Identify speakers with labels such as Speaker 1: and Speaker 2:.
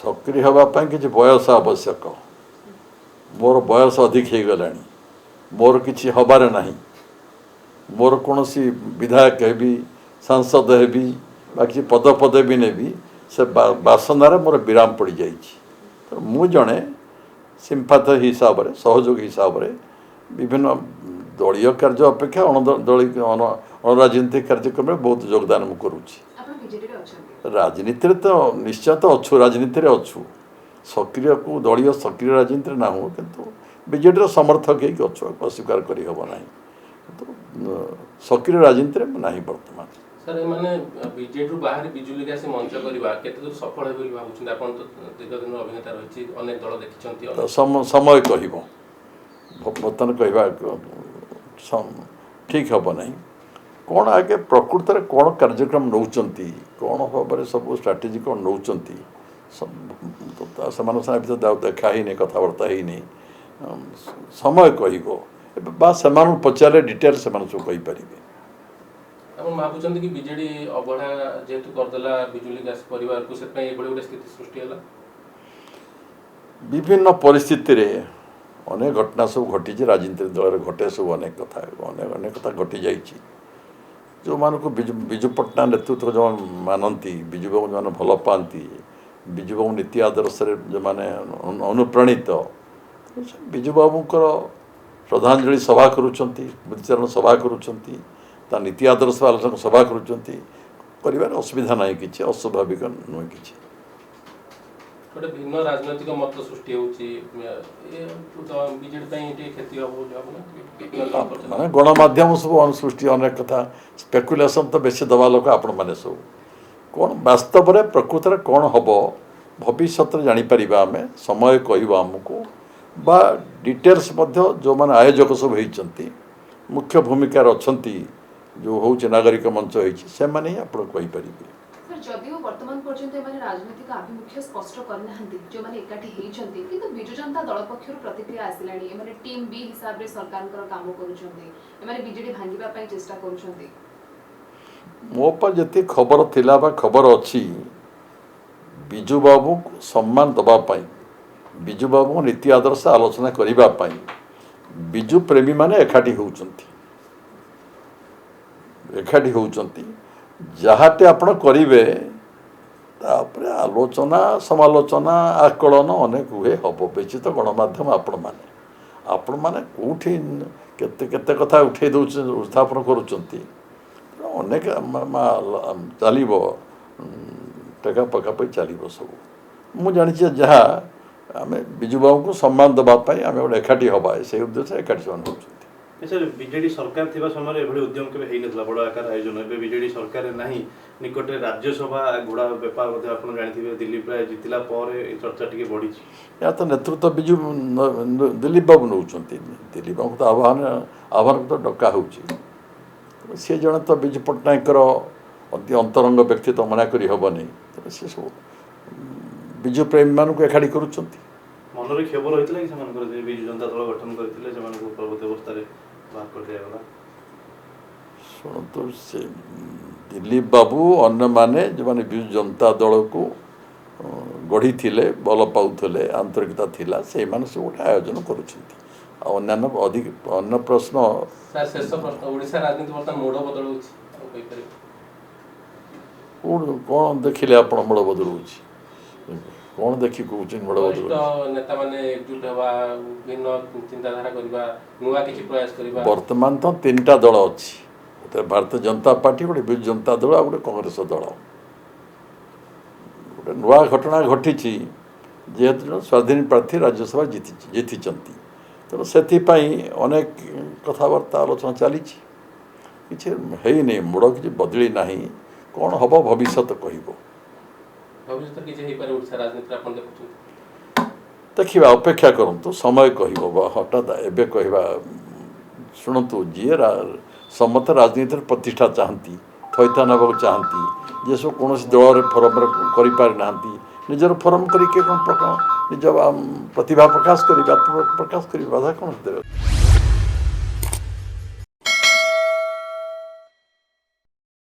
Speaker 1: सक्रिय होगापाई कि बयस आवश्यक मोर बयस अधिक हो गला मोर किसी हबार ना मोर कौन सी विधायक हेबी सांसद हेबी बाकी पद पदवी नेबी से बासनार मोर विराम पड़ जा तो मु जड़े सिंपाथ हिसाब से सहयोग हिसाब से विभिन्न दलीय कार्य अपेक्षा अणराजनीतिक कार्यक्रम में बहुत योगदान मु करुँच राजनीति तो निश्चय तो अच्छु राजनीति अच्छु सक्रिय को दलीय सक्रिय राजनीति ना हो किंतु बीजेडी समर्थक हो अच्छु अस्वीकार करना तो सक्रिय राजनीति में ना बर्तमान
Speaker 2: सर माने बीजेडी बाहर बिजुली ग्यास मंच करवा केते दूर सफल हे बोली भाबुछन आपन तो दीर्घ दिन अभिनेता रहिछि अनेक दल देखिछंती
Speaker 1: तो समय कहबो बर्तमान कहबा ठीक हम ना कौन आगे प्रकृत में कौन कार्यक्रम नौचंती कौन भाव सब स्ट्राटेजी कौन नौचंती से देखा ही नहीं कथबार्ता ही नहीं समय कह से पचारे डिटेल से सब कहीपर
Speaker 2: आपण भाबुछन कि बीजेडी अवढा जेतु करदेला बिजुली गैस परिवार को से पय एबळे गोटे स्थिति सृष्टि होला
Speaker 1: विभिन्न परिस्थिति रे अनेक घटना सब घटी राजनीति दल घटे सब अनेक कथा घटी जाइए जो मान को विजु पट्टनायक नेतृत्व जो मानती विजु बाबू जो भल पाती विजु बाबू नीति आदर्श जो मैंने अनुप्राणित विजु बाबूर श्रद्धांजलि सभा करुच्चारण सभा करुँच नीति आदर्श आलोचना सभा कर असुविधा ना कि अस्वाभाविक नुहे कि
Speaker 2: गोटे भिन्न राजनैतिक मत सृष्टि होची बीजेडी पे क्षति
Speaker 1: माने गणमाध्यम सब सृष्टि अनेक कथा स्पेकुलेसन तो बेसी दबा लोक आपण मैंने सब कौन वास्तव में प्रकृत में कौन हम भविष्य जापर आम समय कह आमको बा डिटेल्स जो मैंने आयोजक सब होती मुख्य भूमिकार अच्छा जो हूँ नागरिक मंच से मैंने ही आप
Speaker 3: जदिव वर्तमान पर्यंत एमाने राजनीतिक आभिमुख्य स्पष्ट करना जो माने एकाठी हेइछंती किंतु बिजु जनता दल पक्षर प्रतिक्रिया आसिलाणी एमाने टीम बी हिसाब रे सरकार काम करूछंती एमाने बीजेडी भांगिबा पई चेष्टा करूछंती
Speaker 1: मो पर जति खबर थिला बा खबर अछि बिजु बाबू सम्मान दबा पई बिजु बाबू नीति आदर्श आलोचना करिबा पई बिजु प्रेमी माने एकाठी होउछंती जहाँटे आपण करेंगे तापर आलोचना समालोचना आकलन अनेक हुए हम बेची तो गणमाध्यम आपण मैंने कौटी केते कथा उठे उत्थापन करुँच अनेक चलो टेका पकापी चलो सब मुझे जानी जहाँ आम विजु बाबू को सम्मान देवाई आम गोटे एकाठी हवा से उद्देश्य एकाठी से हो
Speaker 4: सर बीजेडी सरकार थिबा समय एभली उद्यम केबे हेइ नथला बड़ आकार आयोजन एबे बीजेडी सरकार नाही निकटे राज्यसभा घोड़ा व्यापार मध्ये आपण जानिथिबे दिल्ली प्राय जितिला परे चर्चा टिके बढ़ी
Speaker 1: या तो नेतृत्व बिजु दिलीप बाबू नौचंती दिलीप बाबू तो आह्वान तो डका होची सी जन तो बिजु पट्टनायकर अति अंतरंग व्यक्ति तो मना करी हबनी सी सब बिजु प्रेमी मान को एकाठी करुचंती
Speaker 4: मनरे खबर होइतला कि समान जे बिजु जनता दल गठन करथिले समान को पर्वत अवस्था रे बात कर दिया गला
Speaker 1: सुन तो से दिलीप बाबू अन्य माने जो माने बिजु जनता दल को गढ़ी थिले बल पाउथले आंतरिकता थिला से माने से गोटे आयोजन करुछंती आ अन्य अधिक अन्य प्रश्न
Speaker 2: सर शेष प्रश्न ओडिसा राजनीति वर्तमान मोड़ बदल होछि कहि परिबे
Speaker 1: कोन देखिले आपण मोड़ बदल होछि कौन देखी कौन बड़
Speaker 2: नेता माने एकजुट हवा भिन्न चिंताधारा करबा नुआ किछि प्रयास करबा
Speaker 1: वर्तमान तो तीनटा दल अछि गोटे भारतीय जनता पार्टी गोटे बिजु जनता दल आ गोटे कांग्रेस दल गोटे नुआ घटना घटी जेहेतु स्वाधीन प्रार्थी राज्यसभा जीतिचंती तेणु से अनेक कथबार्ता आलोचना चली किसी है नहीं मुड़ किसी बदली ना कौन हम भविष्य कहब देखा अपेक्षा करूँ समय कह हठात एवं कहवा शुणु जी समस्त राजनीति प्रतिष्ठा चाहती थैथान होगा चाहती जे सब कौन दल फरम करना निजर फरम करके निज प्रतिभा प्रकाश कर बाधा कौन देवे।